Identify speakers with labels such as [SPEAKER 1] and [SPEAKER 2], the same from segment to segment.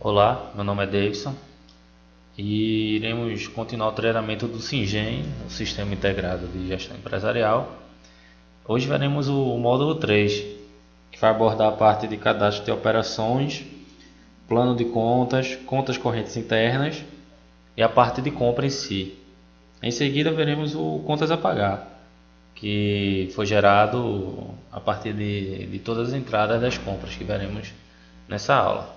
[SPEAKER 1] Olá, meu nome é Davidson e iremos continuar o treinamento do SINGEM, o Sistema Integrado de Gestão Empresarial. Hoje veremos o módulo 3, que vai abordar a parte de cadastro de operações, plano de contas, contas correntes internas e a parte de compra em si. Em seguida veremos o contas a pagar, que foi gerado a partir de todas as entradas das compras que veremos nessa aula.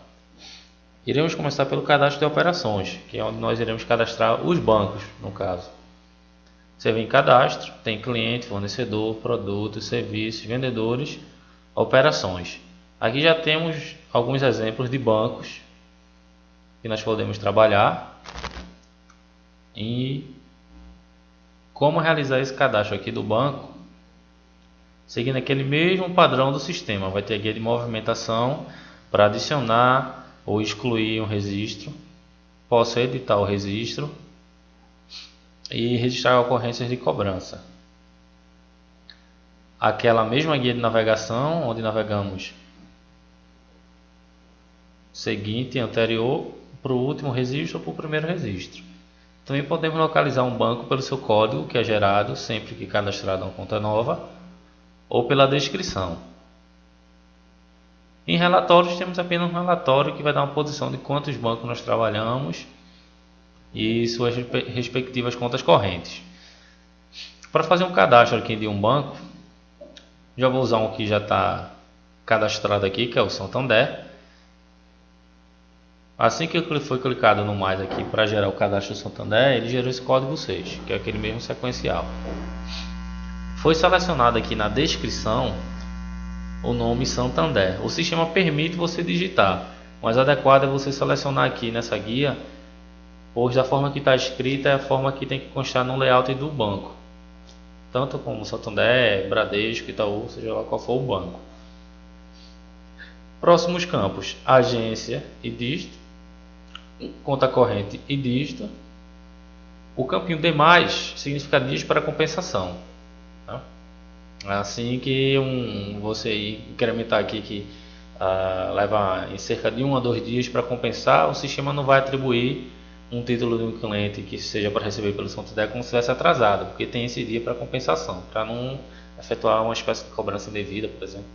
[SPEAKER 1] Iremos começar pelo cadastro de operações, que é onde nós iremos cadastrar os bancos, no caso. Você vem em cadastro, tem cliente, fornecedor, produtos, serviços, vendedores, operações. Aqui já temos alguns exemplos de bancos que nós podemos trabalhar e como realizar esse cadastro aqui do banco, seguindo aquele mesmo padrão do sistema. Vai ter a guia de movimentação para adicionar ou excluir um registro. Posso editar o registro e registrar ocorrências de cobrança. Aquela mesma guia de navegação, onde navegamos seguinte e anterior para o último registro ou para o primeiro registro. Também podemos localizar um banco pelo seu código, que é gerado sempre que cadastrado uma conta nova, ou pela descrição. Em relatórios, temos apenas um relatório que vai dar uma posição de quantos bancos nós trabalhamos e suas respectivas contas correntes. Para fazer um cadastro aqui de um banco, já vou usar um que já está cadastrado aqui, que é o Santander. Assim que foi clicado no mais aqui para gerar o cadastro do Santander, ele gerou esse código 6, que é aquele mesmo sequencial. Foi selecionado aqui na descrição o nome Santander. O sistema permite você digitar, mas adequado é você selecionar aqui nessa guia, pois da forma que está escrita é a forma que tem que constar no layout do banco, tanto como Santander, Bradesco, Itaú, seja lá qual for o banco. Próximos campos: agência e dígito, conta corrente e dígito. O campinho demais significa dias para compensação, tá? Assim que você incrementar aqui que leva em cerca de 1 a 2 dias para compensar, o sistema não vai atribuir um título de um cliente que seja para receber pelo Santander como se estivesse atrasado, porque tem esse dia para compensação, para não efetuar uma espécie de cobrança indevida, por exemplo.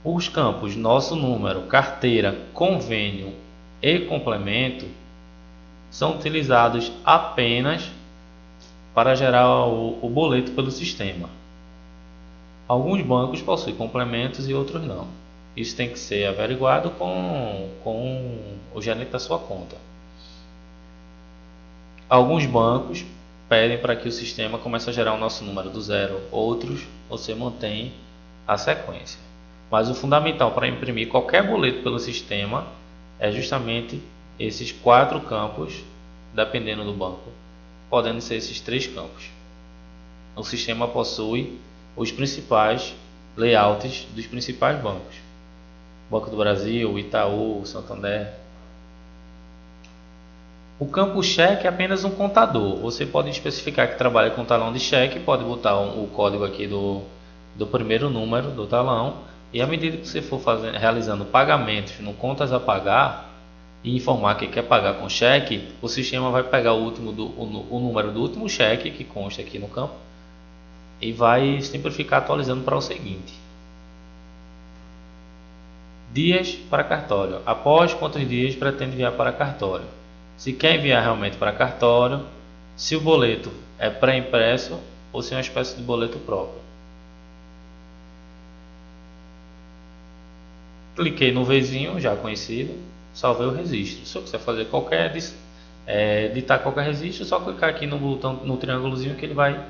[SPEAKER 1] Os campos nosso número, carteira, convênio e complemento são utilizados apenas para gerar o boleto pelo sistema. Alguns bancos possuem complementos e outros não. Isso tem que ser averiguado com o gerente da sua conta. Alguns bancos pedem para que o sistema comece a gerar o nosso número do zero, outros você mantém a sequência. Mas o fundamental para imprimir qualquer boleto pelo sistema é justamente esses 4 campos, dependendo do banco, podendo ser esses 3 campos. O sistema possui os principais layouts dos principais bancos: Banco do Brasil, Itaú, Santander. O campo cheque é apenas um contador. Você pode especificar que trabalha com talão de cheque, pode botar o código aqui do primeiro número do talão, e à medida que você for realizando pagamentos no contas a pagar e informar que quer pagar com cheque, o sistema vai pegar o número do último cheque que consta aqui no campo e vai sempre ficar atualizando para o seguinte. Dias para cartório. Após quantos dias pretende enviar para cartório? Se quer enviar realmente para cartório, se o boleto é pré-impresso ou se é uma espécie de boleto próprio. Cliquei no Vzinho, já conhecido, salvei o registro. Se eu quiser fazer editar qualquer registro, é só clicar aqui no botão, no triângulozinho, que ele vai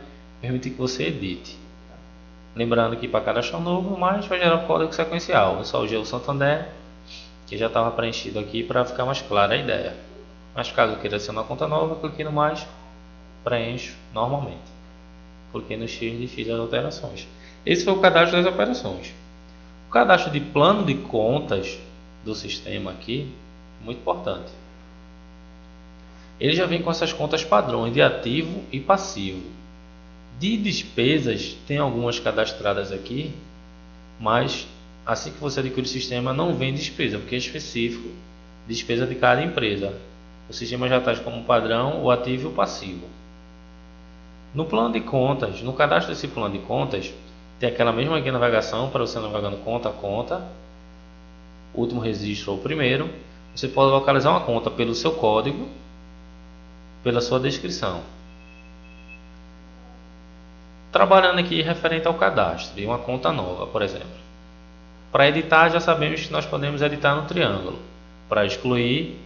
[SPEAKER 1] permitir que você edite. Lembrando que para cadastrar um novo, mais vai gerar o código sequencial. Eu salvei o Santander, que já estava preenchido aqui para ficar mais clara a ideia. Mas caso eu queira adicionar uma conta nova, cliquei no mais, preencho normalmente. Cliquei no X e fiz as alterações. Esse foi o cadastro das operações. O cadastro de plano de contas do sistema aqui, muito importante. Ele já vem com essas contas padrões de ativo e passivo. De despesas, tem algumas cadastradas aqui, mas assim que você adquire o sistema não vem despesa, porque é específico despesa de cada empresa. O sistema já traz como padrão o ativo e o passivo. No plano de contas, no cadastro desse plano de contas, tem aquela mesma guia de navegação para você navegando conta a conta. O último registro ou o primeiro. Você pode localizar uma conta pelo seu código, pela sua descrição. Trabalhando aqui referente ao cadastro de uma conta nova, por exemplo. Para editar, já sabemos que nós podemos editar no triângulo. Para excluir,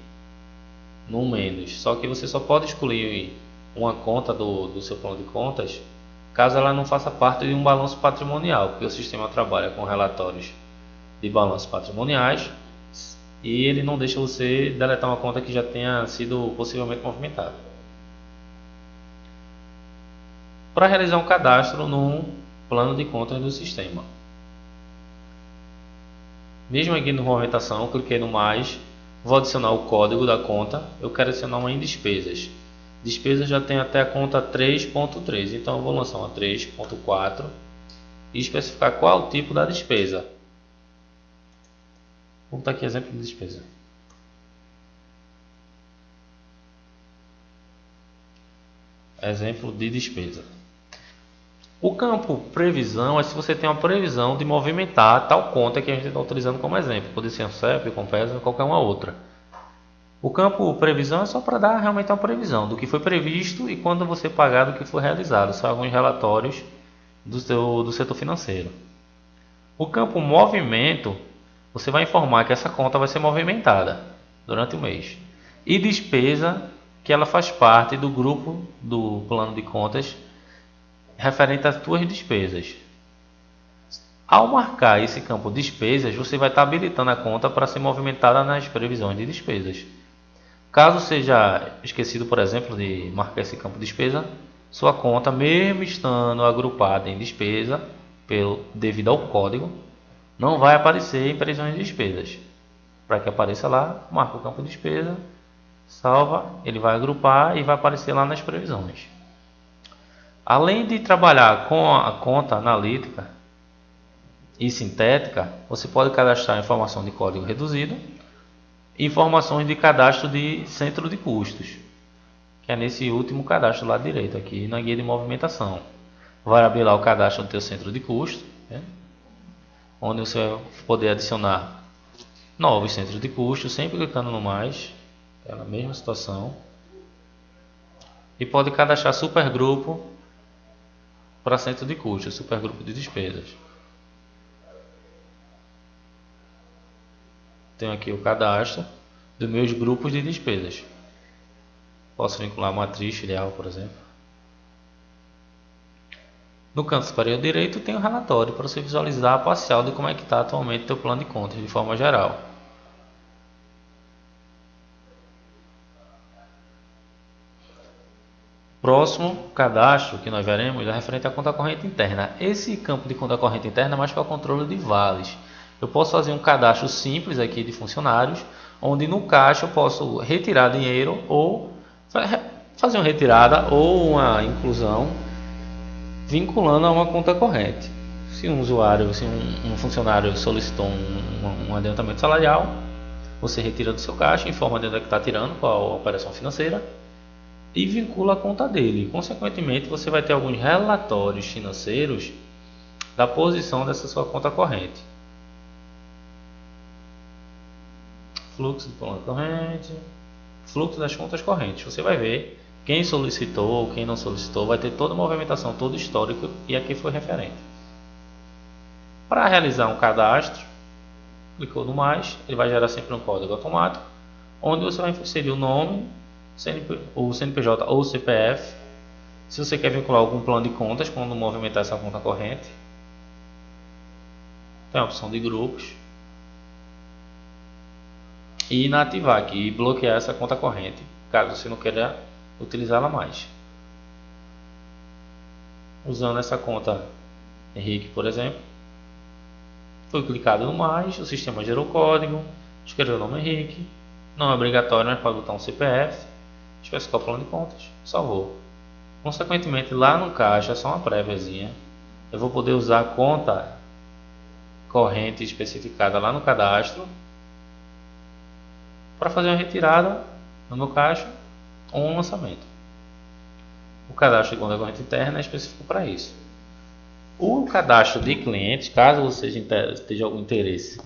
[SPEAKER 1] no menos. Só que você só pode excluir uma conta do seu plano de contas caso ela não faça parte de um balanço patrimonial, porque o sistema trabalha com relatórios de balanços patrimoniais e ele não deixa você deletar uma conta que já tenha sido possivelmente movimentada. Para realizar um cadastro no plano de contas do sistema. Mesmo aqui no movimentação, cliquei no mais, vou adicionar o código da conta, eu quero adicionar uma em despesas. Despesas já tem até a conta 3.3, então eu vou lançar uma 3.4 e especificar qual o tipo da despesa. Vou botar aqui exemplo de despesa. Exemplo de despesa. O campo previsão é se você tem uma previsão de movimentar tal conta que a gente está utilizando como exemplo. Pode ser um CEP, Compesa ou qualquer uma outra. O campo previsão é só para dar realmente uma previsão do que foi previsto e quando você pagar do que foi realizado. São alguns relatórios do setor financeiro. O campo movimento, você vai informar que essa conta vai ser movimentada durante o mês. E despesa, que ela faz parte do grupo do plano de contas referente às suas despesas. Ao marcar esse campo despesas, você vai estar habilitando a conta para ser movimentada nas previsões de despesas. Caso seja esquecido, por exemplo, de marcar esse campo despesa, sua conta, mesmo estando agrupada em despesa, devido ao código, não vai aparecer em previsões de despesas. Para que apareça lá, marca o campo despesa, salva, ele vai agrupar e vai aparecer lá nas previsões. Além de trabalhar com a conta analítica e sintética, você pode cadastrar informação de código reduzido e informações de cadastro de centro de custos, que é nesse último cadastro lá direito, aqui na guia de movimentação. Vai abrir lá o cadastro do teu centro de custo, né? Onde você vai poder adicionar novos centros de custo, sempre clicando no mais, aquela mesma situação. E pode cadastrar supergrupo para centro de custos, supergrupo de despesas. Tenho aqui o cadastro dos meus grupos de despesas. Posso vincular matriz, filial, por exemplo. No canto superior direito tem o relatório para você visualizar a parcial de como é que está atualmente o teu plano de contas de forma geral. Próximo cadastro que nós veremos é referente à conta corrente interna. Esse campo de conta corrente interna é mais para o controle de vales. Eu posso fazer um cadastro simples aqui de funcionários, onde no caixa eu posso retirar dinheiro ou fazer uma retirada ou uma inclusão vinculando a uma conta corrente. Se um usuário, se um funcionário solicitou um adiantamento salarial, você retira do seu caixa, informa de onde é que está tirando, qual a operação financeira, e vincula a conta dele. Consequentemente, você vai ter alguns relatórios financeiros da posição dessa sua conta corrente. Fluxo de conta corrente, fluxo das contas correntes. Você vai ver quem solicitou, quem não solicitou, vai ter toda a movimentação, todo o histórico e aqui foi referente. Para realizar um cadastro, clicou no mais, ele vai gerar sempre um código automático, onde você vai inserir o nome, o CNPJ ou o CPF. Se você quer vincular algum plano de contas quando movimentar essa conta corrente, tem a opção de grupos. E inativar aqui e bloquear essa conta corrente, caso você não queira utilizá-la mais. Usando essa conta Henrique, por exemplo, foi clicado no mais, o sistema gerou o código, escreveu o nome Henrique, não é obrigatório, mas pode botar um CPF, especificar o plano de contas, salvou. Consequentemente, lá no caixa, só uma préviazinha, eu vou poder usar a conta corrente especificada lá no cadastro para fazer uma retirada no meu caixa ou um lançamento. O cadastro de conta corrente interna é específico para isso. O cadastro de clientes, caso você esteja algum interesse em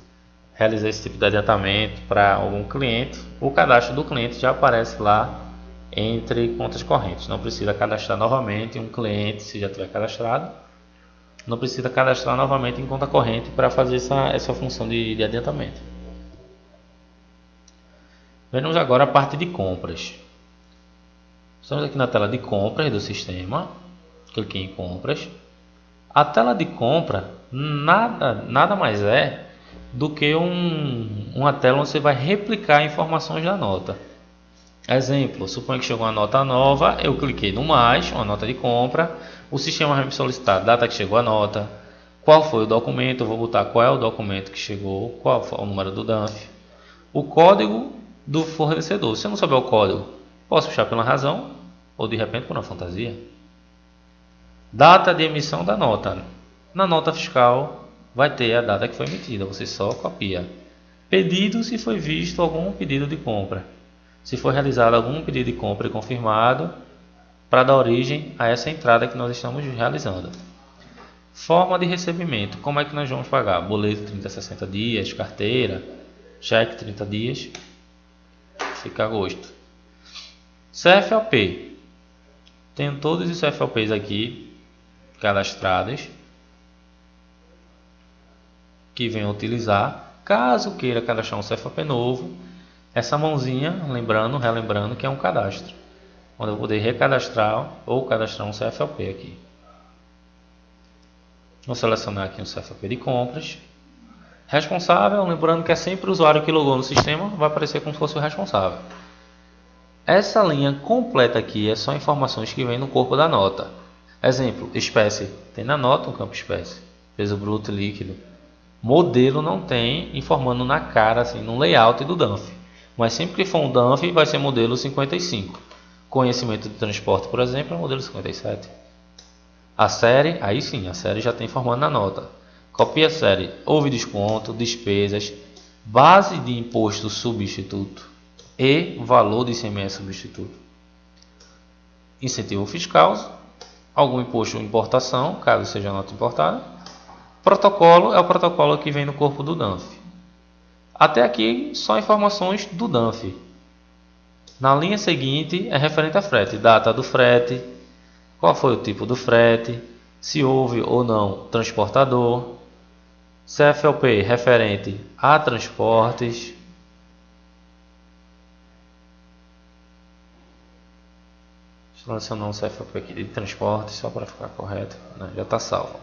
[SPEAKER 1] realizar esse tipo de adiantamento para algum cliente, o cadastro do cliente já aparece lá entre contas correntes. Não precisa cadastrar novamente um cliente se já tiver cadastrado. Não precisa cadastrar novamente em conta corrente para fazer essa função de adiantamento. Vemos agora a parte de compras. Estamos aqui na tela de compras do sistema. Cliquei em compras. A tela de compra nada mais é do que uma tela onde você vai replicar informações da nota. Exemplo, suponho que chegou uma nota nova, eu cliquei no mais, uma nota de compra, o sistema vai me solicitar a data que chegou a nota, qual foi o documento, eu vou botar qual é o documento que chegou, qual foi o número do DANF, o código do fornecedor. Se eu não souber o código, posso puxar pela razão ou de repente por uma fantasia. Data de emissão da nota. Na nota fiscal vai ter a data que foi emitida, você só copia. Pedido, se foi visto algum pedido de compra. Se for realizado algum pedido de compra e confirmado, para dar origem a essa entrada que nós estamos realizando. Forma de recebimento. Como é que nós vamos pagar? Boleto 30 a 60 dias, carteira, cheque 30 dias, fica a gosto. CFOP. Tenho todos os CFOPs aqui cadastrados que venham utilizar. Caso queira cadastrar um CFOP novo, essa mãozinha, relembrando que é um cadastro, onde eu vou poder recadastrar ou cadastrar um CFOP aqui. Vou selecionar aqui um CFOP de compras. Responsável, lembrando que é sempre o usuário que logou no sistema, vai aparecer como se fosse o responsável. Essa linha completa aqui é só informações que vêm no corpo da nota. Exemplo, espécie, tem na nota um campo espécie, peso bruto líquido. Modelo não tem, informando na cara, assim, no layout do DANF. Mas sempre que for um DANF, vai ser modelo 55. Conhecimento de transporte, por exemplo, é modelo 57. A série, aí sim, a série já está informando na nota. Copia a série, houve desconto, despesas, base de imposto substituto e valor de ICMS substituto. Incentivo fiscal, algum imposto de importação, caso seja nota importada. Protocolo é o protocolo que vem no corpo do DANF. Até aqui só informações do DANF. Na linha seguinte é referente a frete, data do frete, qual foi o tipo do frete, se houve ou não transportador, CFOP referente a transportes, selecionar um CFOP aqui de transporte só para ficar correto, né? Já está salvo.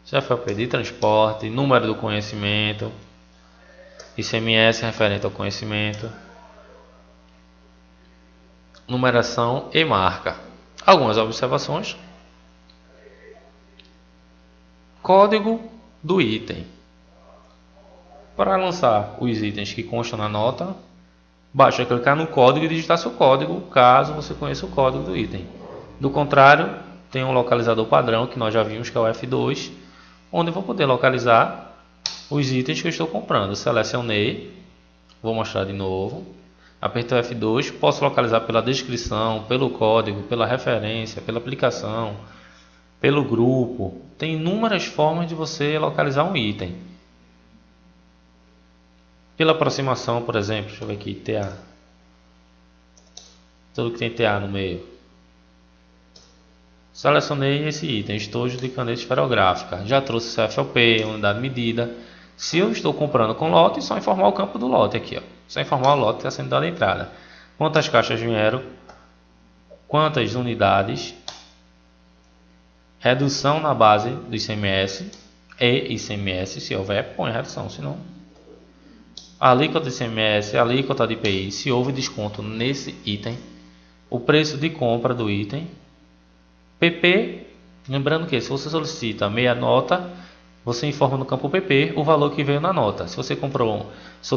[SPEAKER 1] CFOP de transporte, número do conhecimento, ICMS referente ao conhecimento, numeração e marca. Algumas observações. Código do item. Para lançar os itens que constam na nota, basta clicar no código e digitar seu código, caso você conheça o código do item. Do contrário, tem um localizador padrão que nós já vimos, que é o F2, onde eu vou poder localizar os itens que eu estou comprando. Selecionei, vou mostrar de novo, apertei o F2, posso localizar pela descrição, pelo código, pela referência, pela aplicação, pelo grupo. Tem inúmeras formas de você localizar um item. Pela aproximação, por exemplo, deixa eu ver aqui, TA. Tudo que tem TA no meio. Selecionei esse item, estojo de caneta esferográfica. Já trouxe CFOP, unidade de medida. Se eu estou comprando com lote, só informar o campo do lote aqui, ó. Só informar o lote que está sendo dado a entrada. Quantas caixas vieram, quantas unidades, redução na base do ICMS e ICMS, se houver, põe redução, se não. Alíquota de ICMS, alíquota de IPI, se houve desconto nesse item, o preço de compra do item, PP, lembrando que se você solicita meia nota, você informa no campo PP o valor que veio na nota. Se você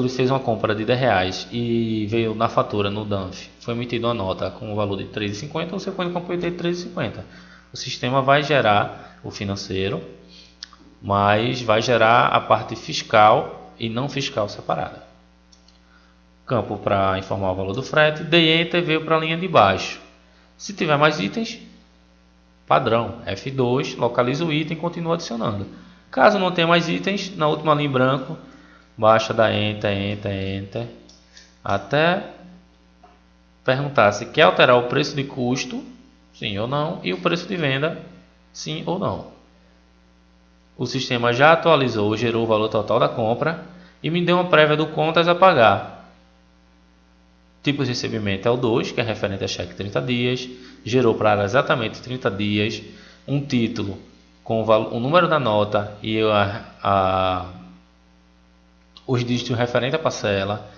[SPEAKER 1] fez uma compra de R$10 e veio na fatura no DANF, foi emitida uma nota com o valor de R$3,50, você põe no campo PP R$3,50. O sistema vai gerar o financeiro, mas vai gerar a parte fiscal e não fiscal separada. Campo para informar o valor do frete, dei Enter, veio para a linha de baixo. Se tiver mais itens, padrão, F2, localiza o item e continua adicionando. Caso não tenha mais itens, na última linha em branco, baixa, dá Enter, Enter, Enter, até perguntar se quer alterar o preço de custo, sim ou não, e o preço de venda, sim ou não. O sistema já atualizou, gerou o valor total da compra e me deu uma prévia do contas a pagar. Tipo de recebimento é o 2, que é referente a cheque 30 dias, gerou para exatamente 30 dias, um título com o número da nota e os dígitos referentes à parcela,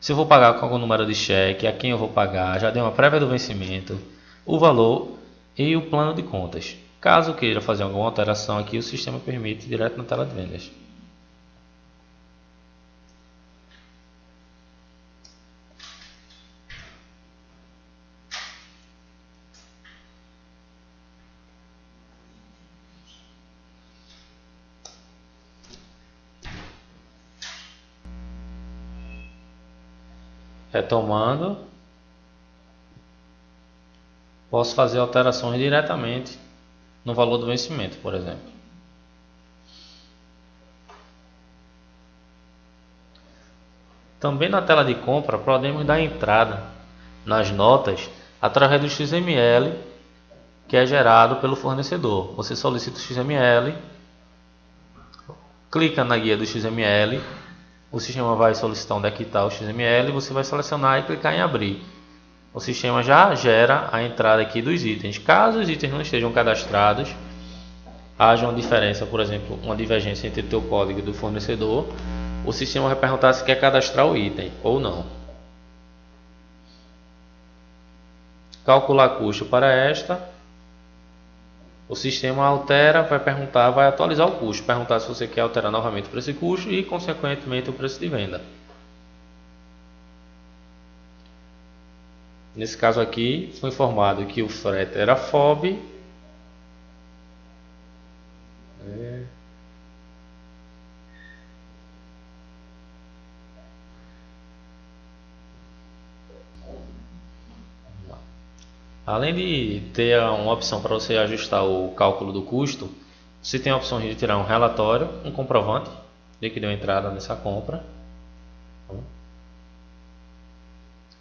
[SPEAKER 1] se eu vou pagar com algum número de cheque, a quem eu vou pagar, já dei uma prévia do vencimento, o valor e o plano de contas. Caso queira fazer alguma alteração aqui, o sistema permite direto na tela de vendas. Retomando, posso fazer alterações diretamente no valor do vencimento, por exemplo. Também na tela de compra podemos dar entrada nas notas através do XML que é gerado pelo fornecedor. Você solicita o XML, clica na guia do XML, o sistema vai solicitar onde é que está o XML, você vai selecionar e clicar em abrir. O sistema já gera a entrada aqui dos itens. Caso os itens não estejam cadastrados, haja uma diferença, por exemplo, uma divergência entre o teu código e do fornecedor, o sistema vai perguntar se quer cadastrar o item ou não. Calcular custo para esta. O sistema altera, vai perguntar, vai atualizar o custo, perguntar se você quer alterar novamente o preço de custo e, consequentemente, o preço de venda. Nesse caso aqui, foi informado que o frete era FOB. Além de ter uma opção para você ajustar o cálculo do custo, você tem a opção de tirar um relatório, um comprovante de que deu entrada nessa compra.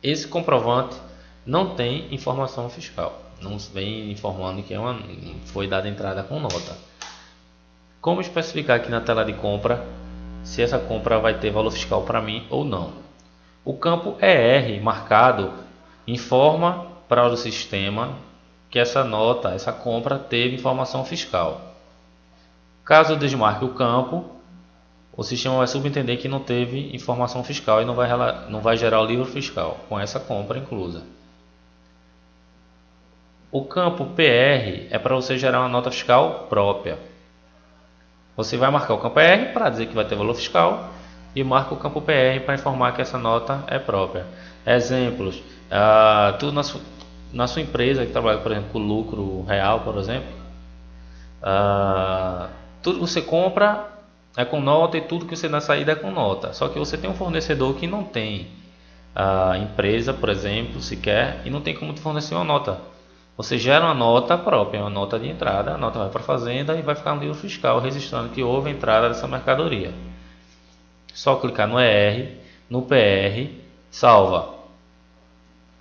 [SPEAKER 1] Esse comprovante não tem informação fiscal, não vem informando que foi dada entrada com nota. Como especificar aqui na tela de compra se essa compra vai ter valor fiscal para mim ou não? O campo ER marcado informa para o sistema que essa nota, essa compra teve informação fiscal. Caso eu desmarque o campo, o sistema vai subentender que não teve informação fiscal e não vai gerar o livro fiscal com essa compra inclusa. O campo PR é para você gerar uma nota fiscal própria. Você vai marcar o campo PR para dizer que vai ter valor fiscal e marca o campo PR para informar que essa nota é própria. Exemplos, tudo na sua empresa que trabalha, por exemplo, com lucro real, por exemplo, tudo que você compra é com nota e tudo que você dá na saída é com nota. Só que você tem um fornecedor que não tem empresa, por exemplo, sequer, e não tem como te fornecer uma nota. Você gera uma nota própria, uma nota de entrada, a nota vai para a fazenda e vai ficar no livro fiscal registrando que houve entrada dessa mercadoria. Só clicar no ER, no PR, salva.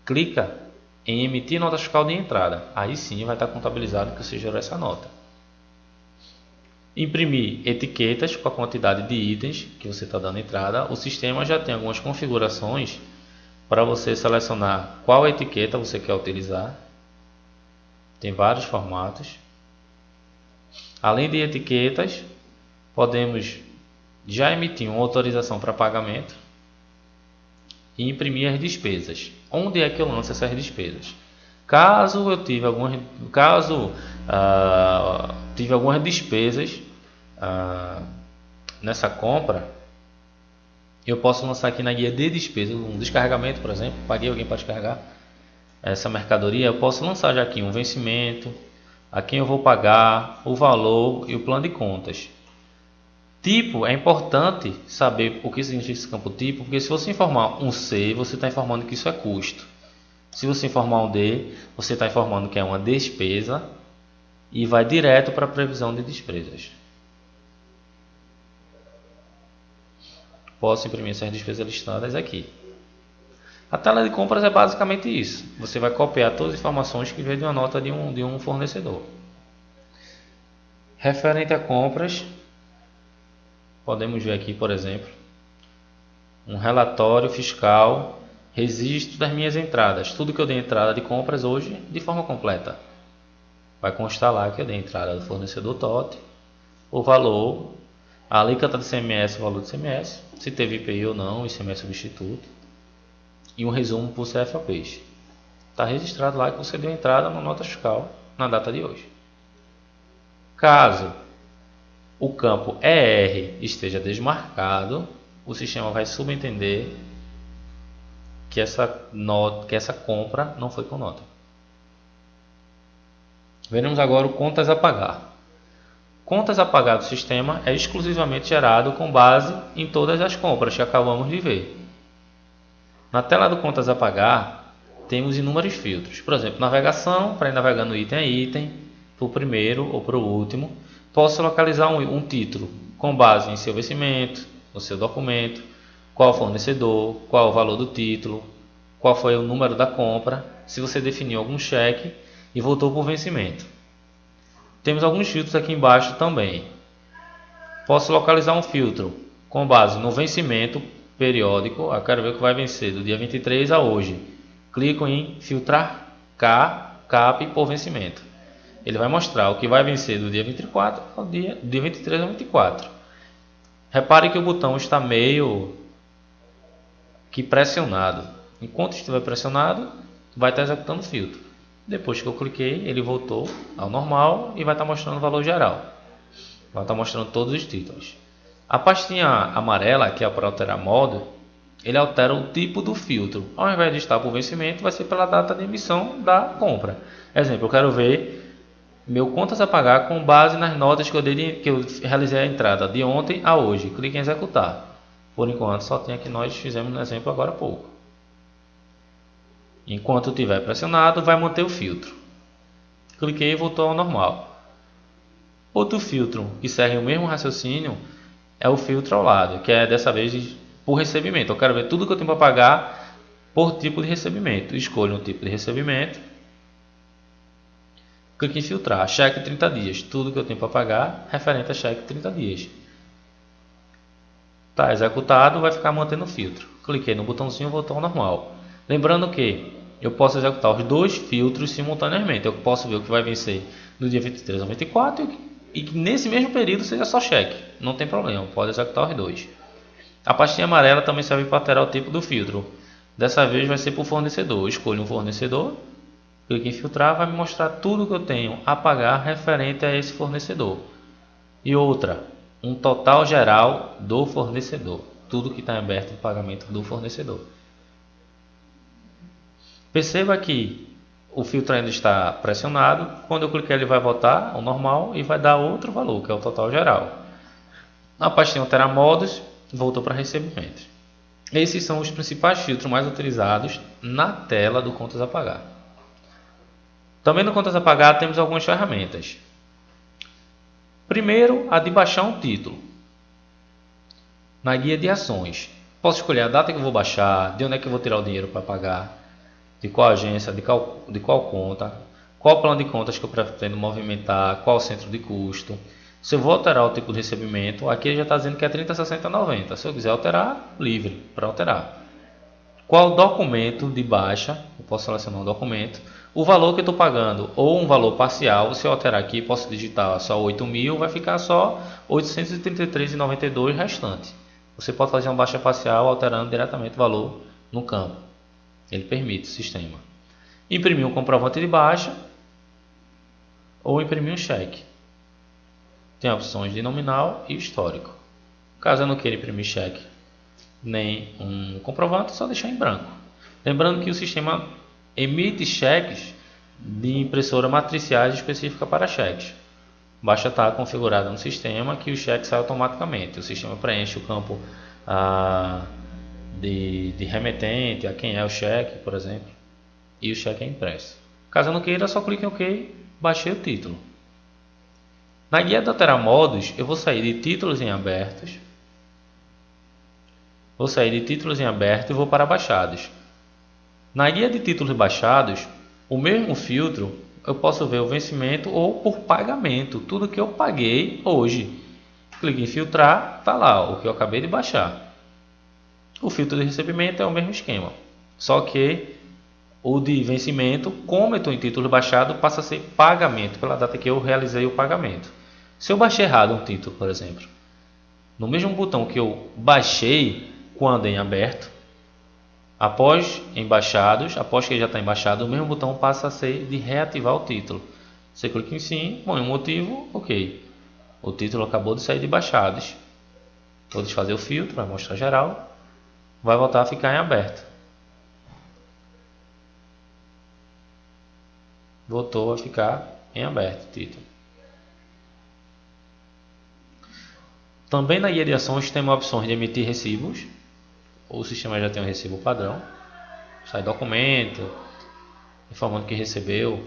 [SPEAKER 1] Clica em emitir nota fiscal de entrada. Aí sim vai estar contabilizado que você gerou essa nota. Imprimir etiquetas com a quantidade de itens que você está dando entrada. O sistema já tem algumas configurações para você selecionar qual etiqueta você quer utilizar. Tem vários formatos. Além de etiquetas, podemos já emitir uma autorização para pagamento e imprimir as despesas. Onde é que eu lanço essas despesas? Caso eu tive algumas despesas nessa compra, eu posso lançar aqui na guia de despesas, um descarregamento, por exemplo, paguei alguém para descarregar essa mercadoria, eu posso lançar já aqui um vencimento, a quem eu vou pagar, o valor e o plano de contas. Tipo, é importante saber o que significa esse campo tipo, porque se você informar um C, você está informando que isso é custo. Se você informar um D, você está informando que é uma despesa e vai direto para a previsão de despesas. Posso imprimir essas despesas listadas aqui. A tela de compras é basicamente isso. Você vai copiar todas as informações que vem de uma nota de um fornecedor. Referente a compras, podemos ver aqui, por exemplo, um relatório fiscal, registro das minhas entradas. Tudo que eu dei entrada de compras hoje, de forma completa. Vai constar lá que eu dei entrada do fornecedor TOT, o valor, a alíquota de ICMS, o valor de ICMS, se teve IPI ou não, ICMS substituto, e um resumo por CFA Peixe. Está registrado lá que você deu entrada na nota fiscal na data de hoje. Caso o campo ER esteja desmarcado, o sistema vai subentender que essa compra não foi com nota. Veremos agora o contas a pagar. Contas a pagar do sistema é exclusivamente gerado com base em todas as compras que acabamos de ver. Na tela do contas a pagar, temos inúmeros filtros. Por exemplo, navegação, para ir navegando item a item, para o primeiro ou para o último. Posso localizar um título com base em seu vencimento, no seu documento, qual o fornecedor, qual o valor do título, qual foi o número da compra, se você definiu algum cheque e voltou para o vencimento. Temos alguns filtros aqui embaixo também. Posso localizar um filtro com base no vencimento periódico. Eu quero ver o que vai vencer do dia 23 a hoje. Clico em filtrar CAP por vencimento. Ele vai mostrar o que vai vencer do dia 24 ao dia 23 ao 24. Repare que o botão está meio que pressionado. Enquanto estiver pressionado, vai estar executando o filtro. Depois que eu cliquei, ele voltou ao normal e vai estar mostrando o valor geral. Vai estar mostrando todos os títulos. A pastinha amarela, que é para alterar modo, ele altera o tipo do filtro. Ao invés de estar por vencimento, vai ser pela data de emissão da compra. Exemplo, eu quero ver meu contas a pagar com base nas notas que eu realizei a entrada de ontem a hoje. Clique em executar. Por enquanto, só tem a que nós fizemos no exemplo agora há pouco. Enquanto estiver pressionado, vai manter o filtro. Cliquei e voltou ao normal. Outro filtro que segue o mesmo raciocínio é o filtro ao lado, que é dessa vez por recebimento. Eu quero ver tudo que eu tenho para pagar por tipo de recebimento. Escolho um tipo de recebimento. Clique em filtrar. Cheque 30 dias. Tudo que eu tenho para pagar referente a cheque 30 dias. Está executado, vai ficar mantendo o filtro. Cliquei no botãozinho e voltou ao normal. Lembrando que eu posso executar os dois filtros simultaneamente. Eu posso ver o que vai vencer no dia 23 ao 24 e que nesse mesmo período seja só cheque. Não tem problema, pode executar os dois. A pastinha amarela também serve para alterar o tipo do filtro. Dessa vez vai ser para o fornecedor. Escolho um fornecedor, clique em filtrar, vai me mostrar tudo que eu tenho a pagar referente a esse fornecedor. E outra, um total geral do fornecedor. Tudo que está aberto no pagamento do fornecedor. Perceba que o filtro ainda está pressionado. Quando eu clicar, ele vai voltar ao normal e vai dar outro valor, que é o total geral. Na pastinha alterar modos, voltou para recebimentos. Esses são os principais filtros mais utilizados na tela do contas a pagar. Também no contas a pagar temos algumas ferramentas. Primeiro, a de baixar um título. Na guia de ações, posso escolher a data que eu vou baixar, de onde é que eu vou tirar o dinheiro para pagar, de qual agência, de qual conta, qual plano de contas que eu pretendo movimentar, qual centro de custo. Se eu vou alterar o tipo de recebimento, aqui ele já está dizendo que é 30, 60, 90. Se eu quiser alterar, livre para alterar. Qual documento de baixa, eu posso selecionar um documento, o valor que eu estou pagando ou um valor parcial. Se eu alterar aqui, posso digitar só 8.000, vai ficar só 833,92 restante. Você pode fazer uma baixa parcial alterando diretamente o valor no campo. Ele permite o sistema. Imprimir um comprovante de baixa ou imprimir um cheque. Tem opções de nominal e histórico. Caso eu não queira imprimir cheque nem um comprovante, é só deixar em branco. Lembrando que o sistema emite cheques de impressora matriciais específica para cheques. basta estar configurado no sistema que o cheque sai automaticamente. O sistema preenche o campo de remetente, a quem é o cheque, por exemplo, e o cheque é impresso. Caso eu não queira, só clique em OK, baixei o título. Na guia de alterar modos, eu vou sair de títulos em abertos, e vou para baixados. Na guia de títulos baixados, o mesmo filtro, eu posso ver o vencimento ou por pagamento, tudo que eu paguei hoje. Clique em filtrar, está lá o que eu acabei de baixar. O filtro de recebimento é o mesmo esquema, só que o de vencimento, como eu estou em título baixado, passa a ser pagamento, pela data que eu realizei o pagamento. Se eu baixei errado um título, por exemplo, no mesmo botão que eu baixei quando em aberto, após em baixados, após que ele já está embaixado, o mesmo botão passa a ser de reativar o título. Você clica em sim, põe um motivo, ok. O título acabou de sair de baixados. Vou desfazer o filtro, vai mostrar geral, vai voltar a ficar em aberto. Voltou a ficar em aberto o título. Também na guia de ações temos opções de emitir recibos. O sistema já tem um recibo padrão. Sai documento, informando que recebeu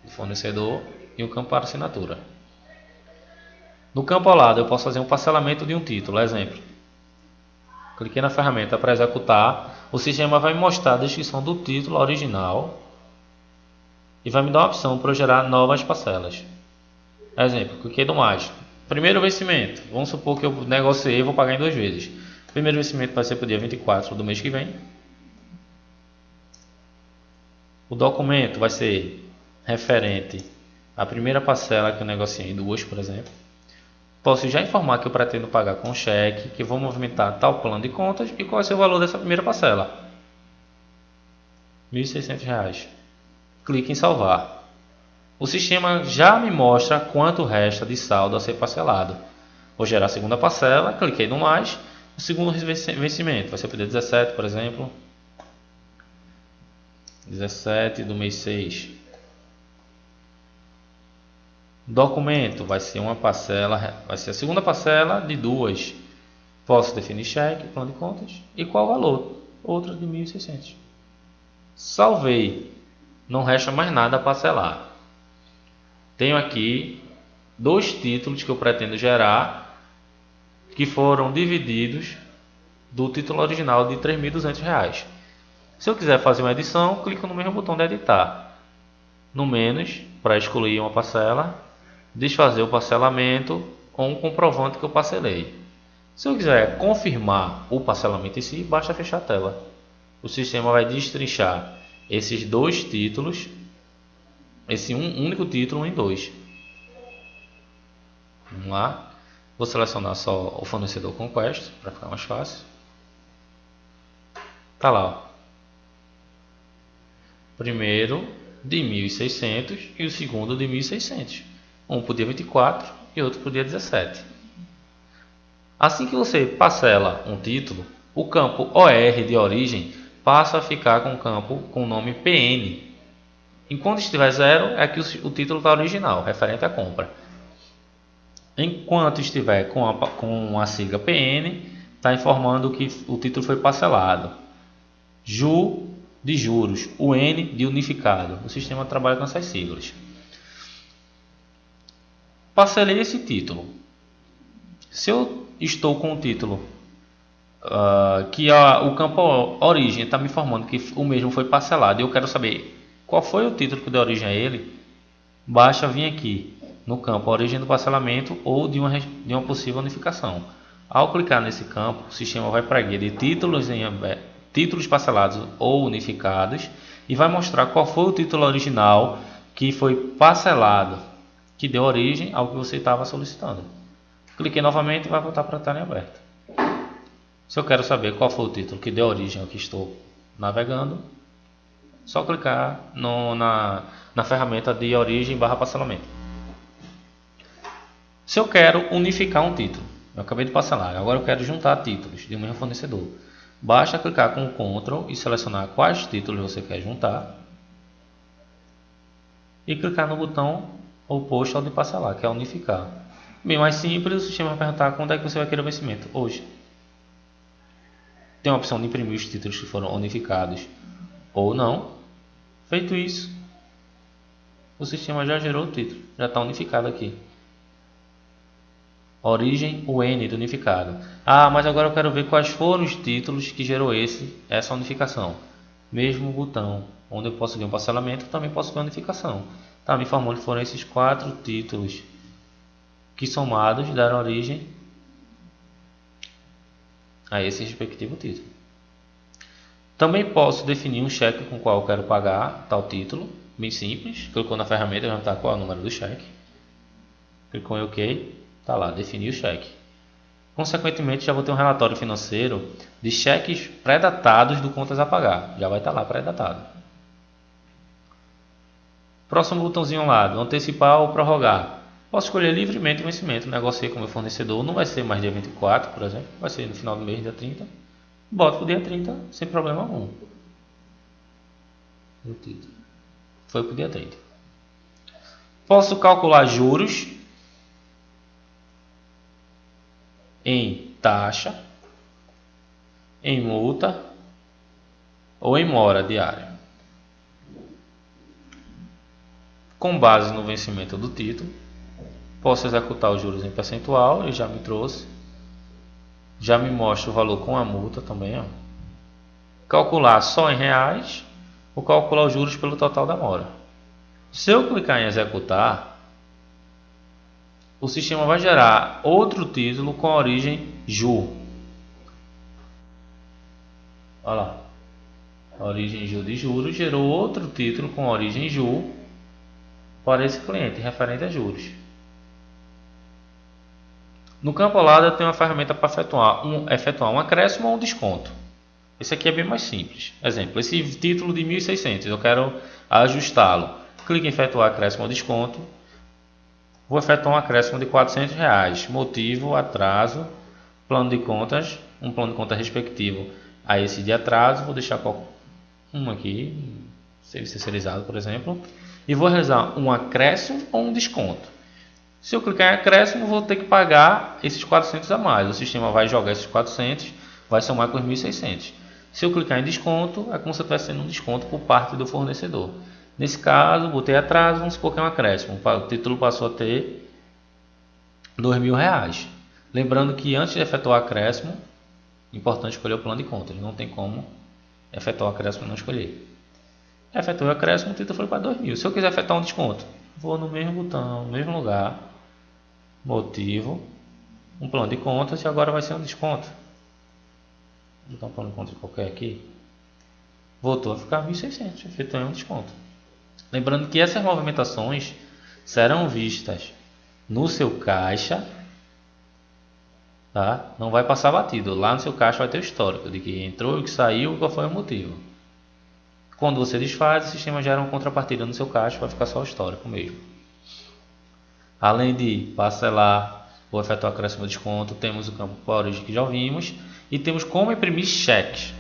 [SPEAKER 1] do fornecedor e um campo para assinatura. No campo ao lado eu posso fazer um parcelamento de um título, exemplo. Cliquei na ferramenta para executar, o sistema vai me mostrar a descrição do título original e vai me dar uma opção para eu gerar novas parcelas. Exemplo, cliquei no mais. Primeiro vencimento, vamos supor que eu negociei e vou pagar em 2 vezes. Primeiro vencimento vai ser para o dia 24 do mês que vem. O documento vai ser referente à primeira parcela que eu negociei em 2, por exemplo. Posso já informar que eu pretendo pagar com cheque, que vou movimentar tal plano de contas e qual vai ser o valor dessa primeira parcela. R$ 1.600. Clique em salvar. O sistema já me mostra quanto resta de saldo a ser parcelado. Vou gerar a segunda parcela, cliquei no mais. O segundo vencimento vai ser para o dia 17, por exemplo. 17 do mês 6. Documento vai ser uma parcela, vai ser a segunda parcela de 2. Posso definir cheque, plano de contas e qual o valor? Outra de 1.600. Salvei. Não resta mais nada a parcelar. Tenho aqui 2 títulos que eu pretendo gerar que foram divididos do título original de R$ 3.200. Se eu quiser fazer uma edição, clico no mesmo botão de editar. No menos, para excluir uma parcela, desfazer o parcelamento ou um comprovante que eu parcelei. Se eu quiser confirmar o parcelamento em si, basta fechar a tela. O sistema vai destrinchar esses 2 títulos, esse único título em 2. Vamos lá. Vou selecionar só o fornecedor Conquest para ficar mais fácil. Tá lá, ó. Primeiro de 1.600 e o segundo de 1.600. Um para o dia 24 e outro para o dia 17. Assim que você parcela um título, o campo OR de origem passa a ficar com o campo com o nome PN. Enquanto estiver 0, é que o título está original, referente à compra. Enquanto estiver com a sigla PN, está informando que o título foi parcelado. JU de juros, UN de unificado. O sistema trabalha com essas siglas. Parcelei esse título. Se eu estou com o título que o campo origem está me informando que o mesmo foi parcelado e eu quero saber qual foi o título que deu origem a ele, basta vir aqui no campo origem do parcelamento ou de uma possível unificação. Ao clicar nesse campo, o sistema vai para a guia de títulos parcelados ou unificados e vai mostrar qual foi o título original que foi parcelado, que deu origem ao que você estava solicitando. Cliquei novamente e vai voltar para a tela aberta. Se eu quero saber qual foi o título que deu origem ao que estou navegando, só clicar na ferramenta de origem / parcelamento. Se eu quero unificar um título, eu acabei de parcelar, agora eu quero juntar títulos de um mesmo fornecedor. Basta clicar com o Ctrl e selecionar quais títulos você quer juntar. E clicar no botão ou posto ao de parcelar, que é unificar. Bem mais simples, o sistema vai perguntar quando é que você vai querer o vencimento. Hoje. Tem a opção de imprimir os títulos que foram unificados ou não. Feito isso, o sistema já gerou o título, já está unificado aqui. Origem UN do unificado. Ah, mas agora eu quero ver quais foram os títulos que gerou essa unificação. Mesmo botão, onde eu posso ver um parcelamento, também posso ver a unificação. Tá me informando que foram esses 4 títulos que somados deram origem a esse respectivo título. Também posso definir um cheque com o qual eu quero pagar tal título, bem simples. Clicou na ferramenta, já está qual é o número do cheque. Clicou em OK, está lá, definir o cheque. Consequentemente, já vou ter um relatório financeiro de cheques pré-datados do contas a pagar. Já vai estar lá pré-datado. Próximo botãozinho ao lado, antecipar ou prorrogar. Posso escolher livremente o vencimento. Negociei com o meu fornecedor, não vai ser mais dia 24, por exemplo, vai ser no final do mês, dia 30. Boto para o dia 30 sem problema algum. Foi para o dia 30. Posso calcular juros em taxa, em multa ou em mora diária. Com base no vencimento do título, posso executar os juros em percentual, ele já me trouxe. Já me mostra o valor com a multa também. Ó. Calcular só em reais ou calcular os juros pelo total da mora. Se eu clicar em executar, o sistema vai gerar outro título com a origem JU. Olha lá. A origem JU de juros gerou outro título com a origem JU para esse cliente, referente a juros. No campo ao lado eu tenho uma ferramenta para efetuar um acréscimo ou um desconto. Esse aqui é bem mais simples. Exemplo, esse título de 1.600, eu quero ajustá-lo. Clique em efetuar acréscimo ou desconto. Vou efetuar um acréscimo de R$400. Motivo, atraso, plano de contas, um plano de contas respectivo a esse de atraso. Vou deixar um aqui, serviço terceirizado, por exemplo. E vou realizar um acréscimo ou um desconto. Se eu clicar em acréscimo, vou ter que pagar esses 400 a mais. O sistema vai jogar esses 400, vai somar com os 1.600. Se eu clicar em desconto, é como se eu estivesse tendo um desconto por parte do fornecedor. Nesse caso, botei atraso, vamos supor que é um acréscimo. O título passou a ter R$2.000. Lembrando que antes de efetuar o acréscimo, é importante escolher o plano de contas. Não tem como efetuar o acréscimo e não escolher. Efetuei o acréscimo, o título foi para R$2.000. Se eu quiser efetuar um desconto, vou no mesmo botão, no mesmo lugar, motivo, um plano de contas e agora vai ser um desconto. Vou botar um plano de contas qualquer aqui. Voltou a ficar 1.600, efetuei um desconto. Lembrando que essas movimentações serão vistas no seu caixa, tá? Não vai passar batido. Lá no seu caixa vai ter o histórico de que entrou e que saiu e qual foi o motivo. Quando você desfaz, o sistema gera uma contrapartida no seu caixa, vai ficar só o histórico mesmo. Além de parcelar ou efetuar acréscimo ou desconto, temos o campo para origem que já vimos e temos como imprimir cheques.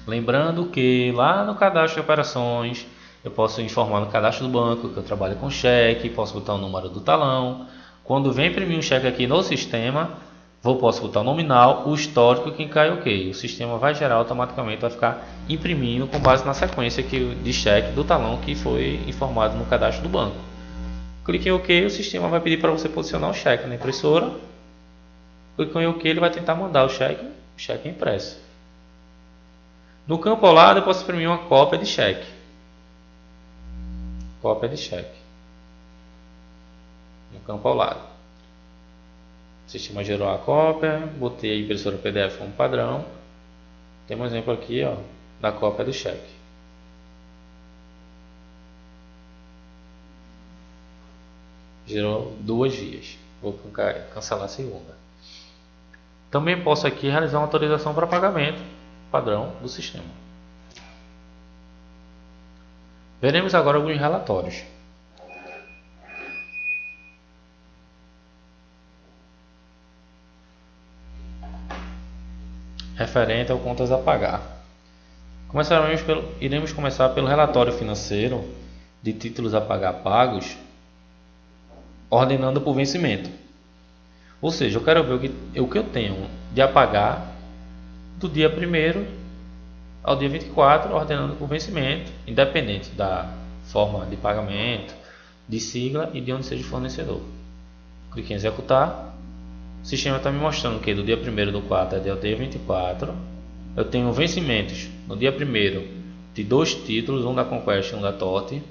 [SPEAKER 1] Lembrando que lá no cadastro de operações, eu posso informar no cadastro do banco que eu trabalho com cheque, posso botar o número do talão. Quando vem imprimir um cheque aqui no sistema, posso botar o nominal, o histórico e quem cai OK. O sistema vai gerar automaticamente, vai ficar imprimindo com base na sequência de cheque do talão que foi informado no cadastro do banco. Clique em OK, o sistema vai pedir para você posicionar o cheque na impressora. Clique em OK, ele vai tentar mandar o cheque impresso. No campo ao lado eu posso imprimir uma cópia de cheque. Cópia de cheque. No campo ao lado. O sistema gerou a cópia, botei a impressora PDF como padrão. Tem um exemplo aqui, ó, da cópia do cheque. Gerou 2 vias. Vou cancelar a segunda. Também posso aqui realizar uma autorização para pagamento padrão do sistema. Veremos agora alguns relatórios. Referente ao contas a pagar. Iremos começar pelo relatório financeiro de títulos a pagar pagos ordenando por vencimento. Ou seja, eu quero ver o que eu tenho de a pagar do dia 1º ao dia 24, ordenando por vencimento, independente da forma de pagamento, de sigla e de onde seja o fornecedor. Clique em executar. O sistema está me mostrando que do dia 1º do 4 até o dia 24, eu tenho vencimentos no dia 1º de 2 títulos, um da Conquest e um da TOT,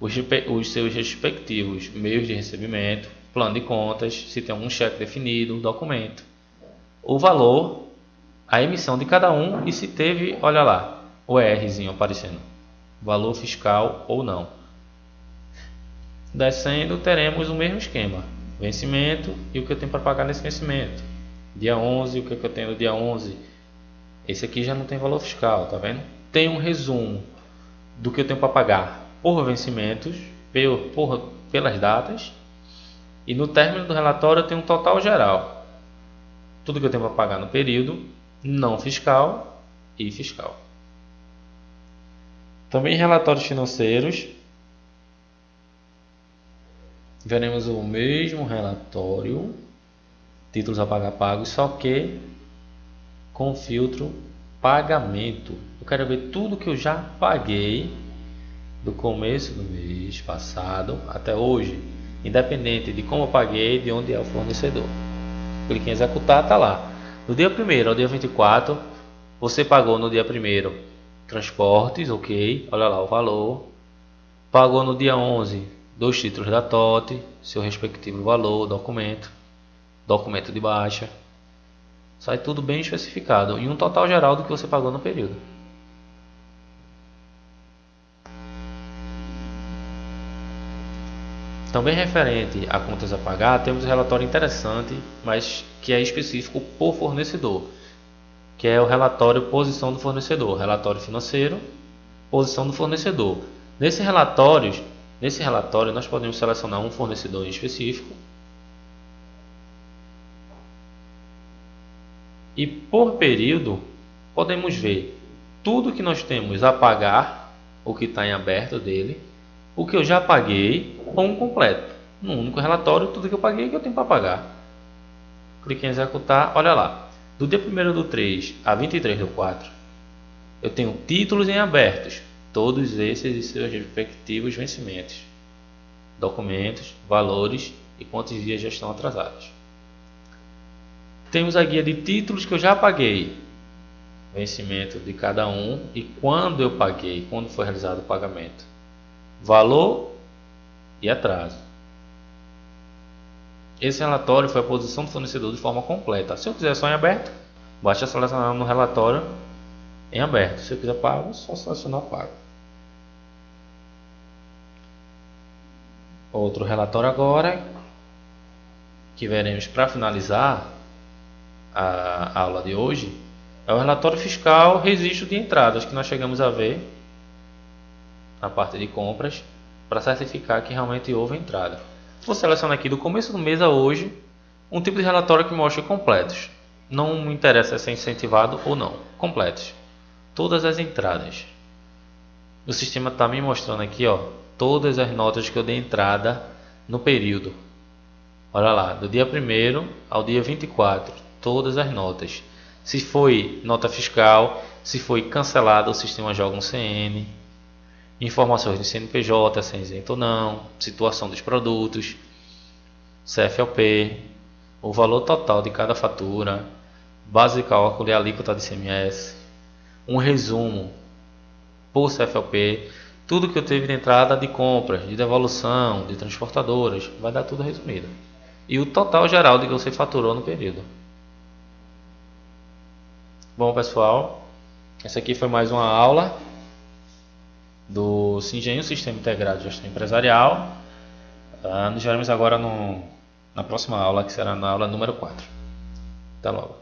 [SPEAKER 1] os seus respectivos meios de recebimento, plano de contas, se tem algum cheque definido, documento, o valor, a emissão de cada um e se teve, olha lá, o ERzinho aparecendo, valor fiscal ou não. Descendo, teremos o mesmo esquema, vencimento e o que eu tenho para pagar nesse vencimento. Dia 11, o que eu tenho no dia 11. Esse aqui já não tem valor fiscal, tá vendo? Tem um resumo do que eu tenho para pagar por vencimentos, pelas datas. E no término do relatório eu tenho um total geral. Tudo que eu tenho para pagar no período, não fiscal e fiscal. Também relatórios financeiros. Veremos o mesmo relatório, títulos a pagar pagos, só que com filtro pagamento. Eu quero ver tudo que eu já paguei do começo do mês passado até hoje, independente de como eu paguei, de onde é o fornecedor. Clique em executar, está lá. Do dia 1º ao dia 24, você pagou no dia 1º transportes, ok, olha lá o valor. Pagou no dia 11 2 títulos da TOT, seu respectivo valor, documento de baixa. Sai tudo bem especificado e um total geral do que você pagou no período. Também referente a contas a pagar, temos um relatório interessante, mas que é específico por fornecedor, que é o relatório posição do fornecedor, relatório financeiro, posição do fornecedor. Nesse relatório nós podemos selecionar um fornecedor em específico e por período podemos ver tudo que nós temos a pagar, o que está em aberto dele, o que eu já paguei ou um completo. No único relatório, tudo que eu paguei que eu tenho para pagar. Clique em executar, olha lá. Do dia 1º do 3 a 23 do 4, eu tenho títulos em abertos, todos esses e seus respectivos vencimentos, documentos, valores e quantos dias já estão atrasados. Temos a guia de títulos que eu já paguei, vencimento de cada um e quando eu paguei, quando foi realizado o pagamento, valor e atraso. Esse relatório foi a posição do fornecedor de forma completa. Se eu quiser só em aberto, basta selecionar no relatório em aberto. Se eu quiser pago, só selecionar pago. Outro relatório agora, que veremos para finalizar a aula de hoje, é o relatório fiscal registro de entradas, que nós chegamos a ver na parte de compras, para certificar que realmente houve entrada. Vou selecionar aqui do começo do mês a hoje um tipo de relatório que mostre completos. Não me interessa se é incentivado ou não. Completos. Todas as entradas. O sistema está me mostrando aqui, ó, todas as notas que eu dei entrada no período. Olha lá, do dia 1º ao dia 24. Todas as notas. Se foi nota fiscal, se foi cancelada, o sistema joga um CN. Informações de CNPJ, se é isento ou não, situação dos produtos, CFOP, o valor total de cada fatura, base de cálculo e alíquota de ICMS, um resumo por CFOP, tudo que eu teve de entrada de compras, de devolução, de transportadoras, vai dar tudo resumido. E o total geral de que você faturou no período. Bom pessoal, essa aqui foi mais uma aula do Singenio Sistema Integrado de Gestão Empresarial. Nos veremos agora na próxima aula, que será na aula número 4. Até logo.